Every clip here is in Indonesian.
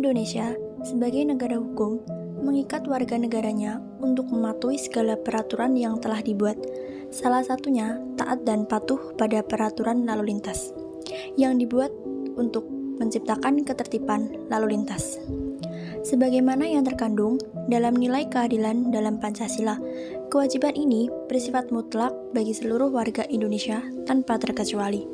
Indonesia, sebagai negara hukum, mengikat warga negaranya untuk mematuhi segala peraturan yang telah dibuat. Salah satunya, taat dan patuh pada peraturan lalu lintas, yang dibuat untuk menciptakan ketertiban lalu lintas. Sebagaimana yang terkandung dalam nilai keadilan dalam Pancasila, kewajiban ini bersifat mutlak bagi seluruh warga Indonesia tanpa terkecuali.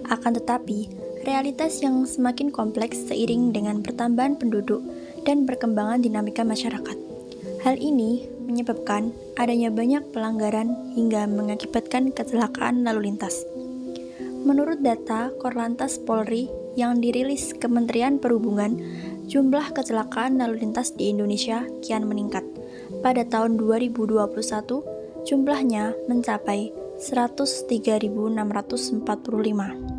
Akan tetapi, realitas yang semakin kompleks seiring dengan pertambahan penduduk dan perkembangan dinamika masyarakat. Hal ini menyebabkan adanya banyak pelanggaran hingga mengakibatkan kecelakaan lalu lintas. Menurut data Korlantas Polri yang dirilis Kementerian Perhubungan, jumlah kecelakaan lalu lintas di Indonesia kian meningkat. Pada tahun 2021, jumlahnya mencapai 103.645.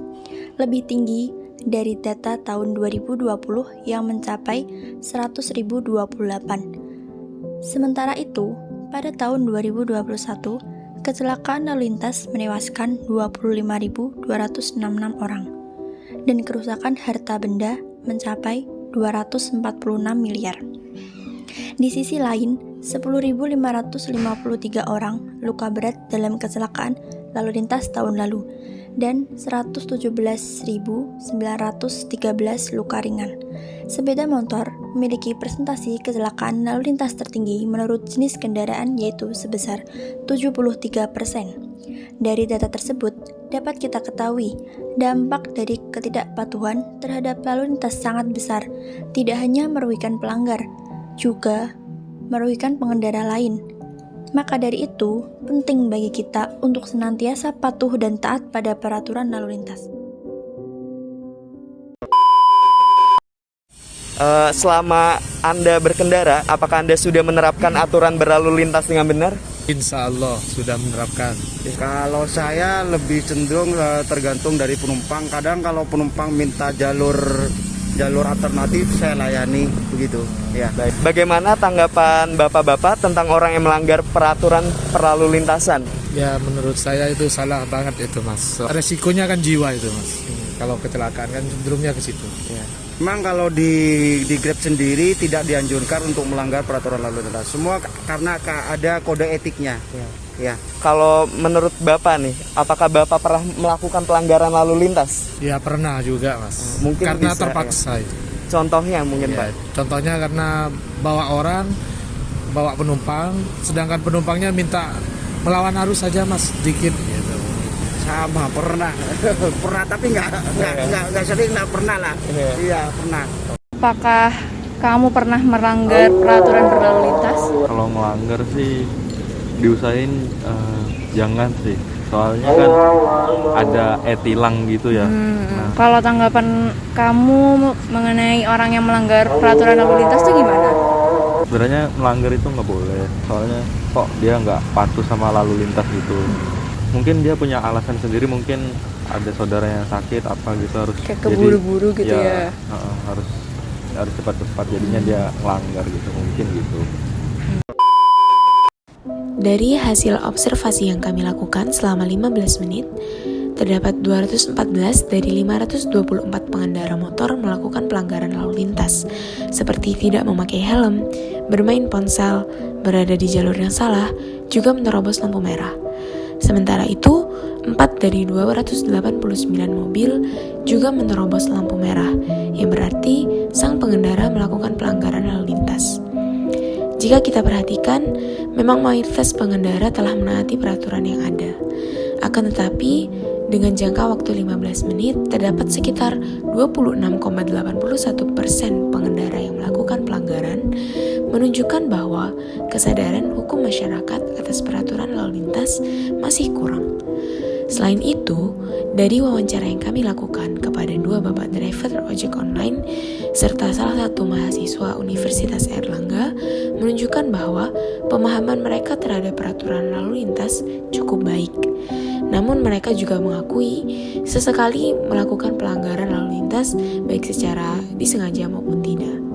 Lebih tinggi dari data tahun 2020 yang mencapai 100.028. Sementara itu, pada tahun 2021, kecelakaan lalu lintas menewaskan 25.266 orang dan kerusakan harta benda mencapai 246 miliar. Di sisi lain, 10.553 orang luka berat dalam kecelakaan lalu lintas tahun lalu dan 117.913 luka ringan. Sepeda motor memiliki presentasi kecelakaan lalu lintas tertinggi menurut jenis kendaraan yaitu sebesar 73%. Dari data tersebut, dapat kita ketahui dampak dari ketidakpatuhan terhadap lalu lintas sangat besar, tidak hanya merugikan pelanggar, juga merugikan pengendara lain. Maka dari itu, penting bagi kita untuk senantiasa patuh dan taat pada peraturan lalu lintas. Selama Anda berkendara, apakah Anda sudah menerapkan aturan berlalu lintas dengan benar? Insya Allah sudah menerapkan. Kalau saya lebih cenderung tergantung dari penumpang. Kadang kalau penumpang minta jalur alternatif, saya layani begitu. Ya. Baik. Bagaimana tanggapan Bapak-bapak tentang orang yang melanggar peraturan perlalu lintasan? Ya menurut saya itu salah banget itu Mas. Resikonya kan jiwa itu Mas. Kalau kecelakaan kan cenderungnya ke situ. Ya. Memang kalau di Grab sendiri tidak dianjurkan untuk melanggar peraturan lalu lintas. Semua karena ada kode etiknya. Ya. Kalau menurut Bapak nih, apakah Bapak pernah melakukan pelanggaran lalu lintas? Ya pernah juga Mas. Mungkin karena bisa, terpaksa. Ya. Contohnya mungkin Ya, Pak? contohnya karena bawa penumpang, sedangkan penumpangnya minta melawan arus saja Mas, sedikit. Gitu. Sama pernah, tapi nggak sering, nggak pernah lah. Iya pernah. Apakah kamu pernah melanggar peraturan berlalu lintas? Kalau melanggar sih diusahain jangan sih, soalnya kan ada e-tilang gitu ya. Kalau tanggapan kamu mengenai orang yang melanggar peraturan lalu lintas itu gimana? Sebenarnya melanggar itu nggak boleh, soalnya kok dia nggak patuh sama lalu lintas gitu. Mungkin dia punya alasan sendiri, mungkin ada saudara yang sakit apa gitu, harus kayak keburu-buru gitu ya. Harus cepat-cepat, jadinya dia melanggar gitu, mungkin gitu. Dari hasil observasi yang kami lakukan selama 15 menit, terdapat 214 dari 524 pengendara motor melakukan pelanggaran lalu lintas, seperti tidak memakai helm, bermain ponsel, berada di jalur yang salah, juga menerobos lampu merah. Sementara itu, 4 dari 289 mobil juga menerobos lampu merah, yang berarti sang pengendara melakukan pelanggaran lalu lintas. Jika kita perhatikan, memang mayoritas pengendara telah menaati peraturan yang ada. Akan tetapi, dengan jangka waktu 15 menit, terdapat sekitar 26,81% pengendara yang melakukan pelanggaran, menunjukkan bahwa kesadaran hukum masyarakat atas peraturan lalu lintas masih kurang. Selain itu, dari wawancara yang kami lakukan kepada 2 bapak driver ojek online serta salah satu mahasiswa Universitas Airlangga menunjukkan bahwa pemahaman mereka terhadap peraturan lalu lintas cukup baik. Namun mereka juga mengakui sesekali melakukan pelanggaran lalu lintas baik secara disengaja maupun tidak.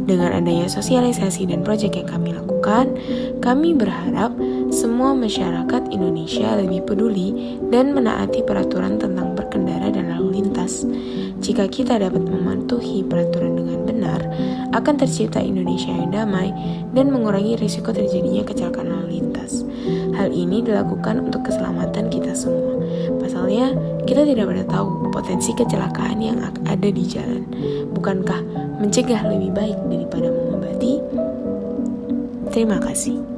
Dengan adanya sosialisasi dan proyek yang kami lakukan, kami berharap semua masyarakat Indonesia lebih peduli dan menaati peraturan tentang berkendara dan lalu lintas. Jika kita dapat mematuhi peraturan dengan benar, akan tercipta Indonesia yang damai dan mengurangi risiko terjadinya kecelakaan lalu lintas. Hal ini dilakukan untuk keselamatan kita semua. Pasalnya, kita tidak pernah tahu potensi kecelakaan yang ada di jalan. Bukankah mencegah lebih baik daripada mengobati? Terima kasih.